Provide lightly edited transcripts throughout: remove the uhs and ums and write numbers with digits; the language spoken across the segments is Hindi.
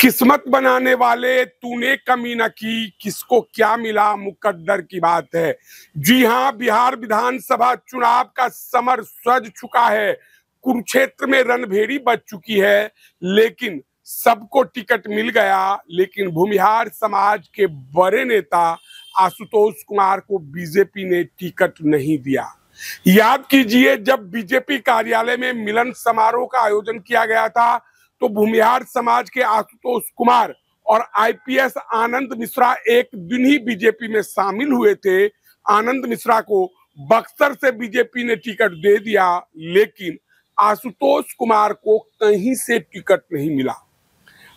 किस्मत बनाने वाले तूने कमी न की, किसको क्या मिला मुकद्दर की बात है। जी हां, बिहार विधानसभा चुनाव का समर सज चुका है। कुरुक्षेत्र में रणभेरी बज चुकी है, लेकिन सबको टिकट मिल गया। लेकिन भूमिहार समाज के बड़े नेता आशुतोष कुमार को बीजेपी ने टिकट नहीं दिया। याद कीजिए, जब बीजेपी कार्यालय में मिलन समारोह का आयोजन किया गया था तो भूमिहार समाज के आशुतोष कुमार और आईपीएस आनंद मिश्रा एक दिन ही बीजेपी में शामिल हुए थे। आनंद मिश्रा को बक्सर से बीजेपी ने टिकट दे दिया, लेकिन आशुतोष कुमार को कहीं से टिकट नहीं मिला।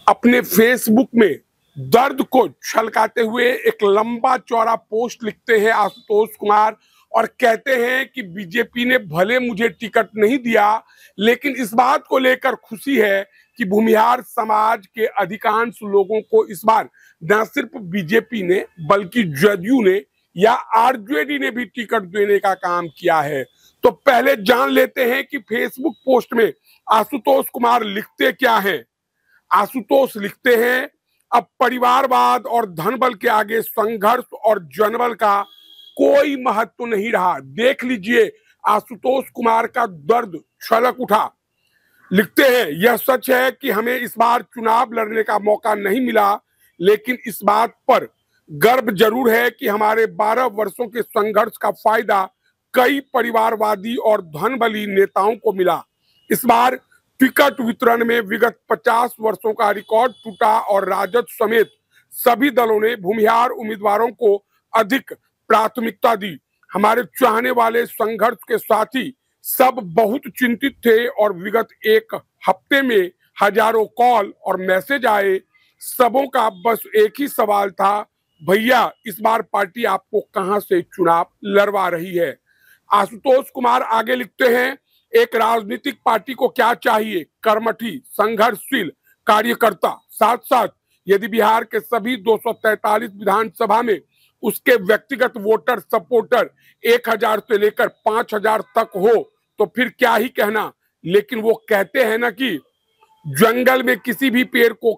अपने फेसबुक में दर्द को छलकाते हुए एक लंबा चौड़ा पोस्ट लिखते हैं आशुतोष कुमार और कहते हैं कि बीजेपी ने भले मुझे टिकट नहीं दिया, लेकिन इस बात को लेकर खुशी है कि भूमिहार समाज के अधिकांश लोगों को इस बार न सिर्फ बीजेपी ने बल्कि जदयू ने या आरजेडी ने भी टिकट देने का काम किया है। तो पहले जान लेते हैं कि फेसबुक पोस्ट में आशुतोष कुमार लिखते क्या हैं। आशुतोष लिखते हैं, अब परिवारवाद और धनबल के आगे संघर्ष और जनबल का कोई महत्व नहीं रहा। देख लीजिए, आशुतोष कुमार का दर्द छलक उठा। लिखते हैं, यह सच है कि हमें इस बार चुनाव लड़ने का मौका नहीं मिला, लेकिन इस बात पर गर्व जरूर है कि हमारे 12 वर्षों के संघर्ष का फायदा कई परिवारवादी और धनबली नेताओं को मिला। इस बार टिकट वितरण में विगत 50 वर्षों का रिकॉर्ड टूटा और राजद समेत सभी दलों ने भूमिहार उम्मीदवारों को अधिक प्राथमिकता दी। हमारे चाहने वाले संघर्ष के साथी सब बहुत चिंतित थे और विगत एक हफ्ते में हजारों कॉल और मैसेज आए। सबों का बस एक ही सवाल था, भैया इस बार पार्टी आपको कहां से चुनाव लड़वा रही है। आशुतोष कुमार आगे लिखते हैं, एक राजनीतिक पार्टी को क्या चाहिए? कर्मठी, संघर्षशील कार्यकर्ता। साथ साथ यदि बिहार के सभी 243 विधानसभा में उसके व्यक्तिगत वोटर सपोर्टर 1000 से लेकर 5000 तक हो तो फिर क्या ही कहना। लेकिन वो कहते हैं ना कि जंगल में किसी भी पेड़ को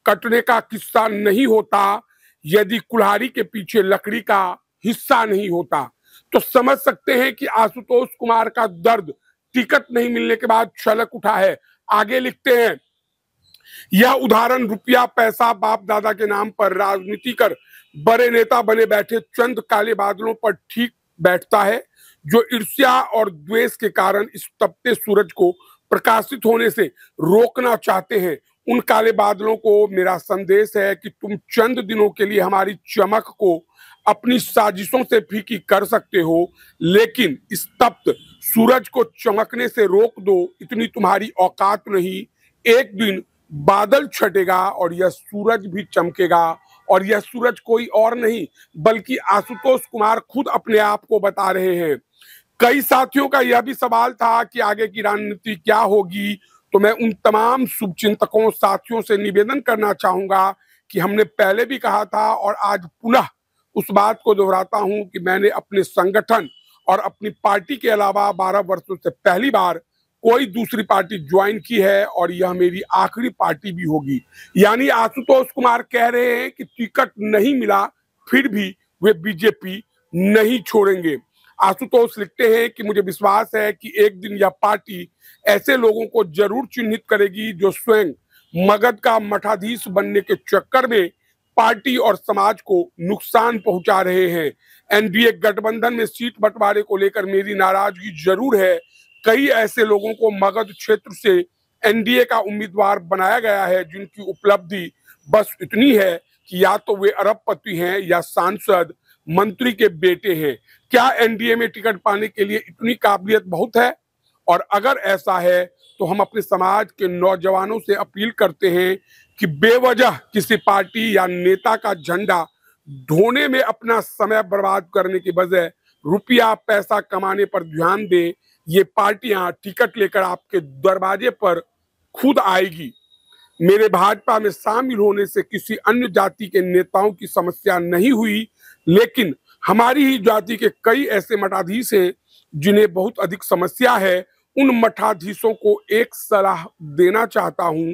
कटने का किस्सा नहीं होता यदि कुल्हाड़ी के पीछे लकड़ी का हिस्सा नहीं होता। तो समझ सकते हैं कि आशुतोष कुमार का दर्द टिकट नहीं मिलने के बाद छलक उठा है। आगे लिखते हैं, यह उदाहरण रुपया पैसा बाप दादा के नाम पर राजनीति कर बड़े नेता बने बैठे चंद काले बादलों पर ठीक बैठता है, जो ईर्ष्या और द्वेष के कारण इस तपते सूरज को प्रकाशित होने से रोकना चाहते हैं। उन काले बादलों को मेरा संदेश है कि तुम चंद दिनों के लिए हमारी चमक को अपनी साजिशों से फीकी कर सकते हो, लेकिन इस तप्त सूरज को चमकने से रोक दो, इतनी तुम्हारी औकात नहीं। एक दिन बादल छटेगा और यह सूरज भी चमकेगा, और यह सूरज कोई और नहीं बल्कि आशुतोष कुमार खुद अपने आप को बता रहे हैं। कई साथियों का यह भी सवाल था कि आगे की रणनीति क्या होगी, तो मैं उन तमाम शुभचिंतकों साथियों से निवेदन करना चाहूंगा कि हमने पहले भी कहा था और आज पुनः उस बात को दोहराता हूं कि मैंने अपने संगठन और अपनी पार्टी के अलावा 12 वर्षों से पहली बार कोई दूसरी पार्टी ज्वाइन की है और यह मेरी आखिरी पार्टी भी होगी। यानी आशुतोष कुमार कह रहे हैं कि टिकट नहीं मिला फिर भी वे बीजेपी नहीं छोड़ेंगे। आशुतोष लिखते हैं कि मुझे विश्वास है कि एक दिन यह पार्टी ऐसे लोगों को जरूर चिन्हित करेगी जो स्वयं मगध का मठाधीश बनने के चक्कर में पार्टी और समाज को नुकसान पहुंचा रहे हैं। एनडीए गठबंधन में सीट बंटवारे को लेकर मेरी नाराजगी जरूर है। कई ऐसे लोगों को मगध क्षेत्र से एनडीए का उम्मीदवार बनाया गया है जिनकी उपलब्धि बस इतनी है कि या तो वे अरबपति हैं या सांसद मंत्री के बेटे हैं। क्या एनडीए में टिकट पाने के लिए इतनी काबिलियत बहुत है? और अगर ऐसा है तो हम अपने समाज के नौजवानों से अपील करते हैं कि बेवजह किसी पार्टी या नेता का झंडा ढोने में अपना समय बर्बाद करने की बजाय रुपया पैसा कमाने पर ध्यान दें। ये पार्टियां टिकट लेकर आपके दरवाजे पर खुद आएगी। मेरे भाजपा में शामिल होने से किसी अन्य जाति के नेताओं की समस्या नहीं हुई, लेकिन हमारी ही जाति के कई ऐसे मठाधीश हैं जिन्हें बहुत अधिक समस्या है। उन मठाधीशों को एक सलाह देना चाहता हूं,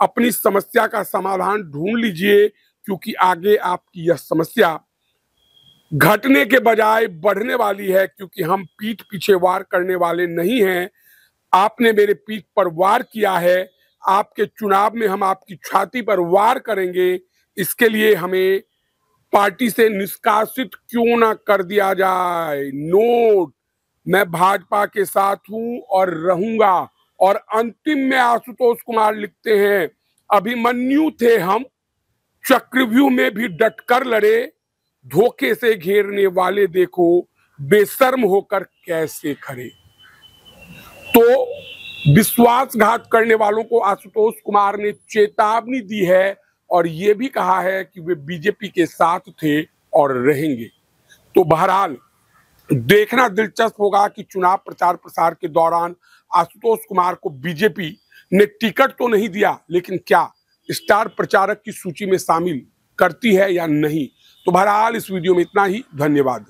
अपनी समस्या का समाधान ढूंढ लीजिए, क्योंकि आगे आपकी यह समस्या घटने के बजाय बढ़ने वाली है। क्योंकि हम पीठ पीछे वार करने वाले नहीं हैं। आपने मेरे पीठ पर वार किया है, आपके चुनाव में हम आपकी छाती पर वार करेंगे। इसके लिए हमें पार्टी से निष्कासित क्यों ना कर दिया जाए। नोट, मैं भाजपा के साथ हूं और रहूंगा। और अंतिम में आशुतोष कुमार लिखते हैं, अभिमन्यु थे हम, चक्रव्यूह में भी डटकर लड़े, धोखे से घेरने वाले देखो बेशर्म होकर कैसे खड़े। तो विश्वासघात करने वालों को आशुतोष कुमार ने चेतावनी दी है और ये भी कहा है कि वे बीजेपी के साथ थे और रहेंगे। तो बहरहाल देखना दिलचस्प होगा कि चुनाव प्रचार प्रसार के दौरान आशुतोष कुमार को बीजेपी ने टिकट तो नहीं दिया, लेकिन क्या स्टार प्रचारक की सूची में शामिल करती है या नहीं। तो बहरहाल इस वीडियो में इतना ही। धन्यवाद।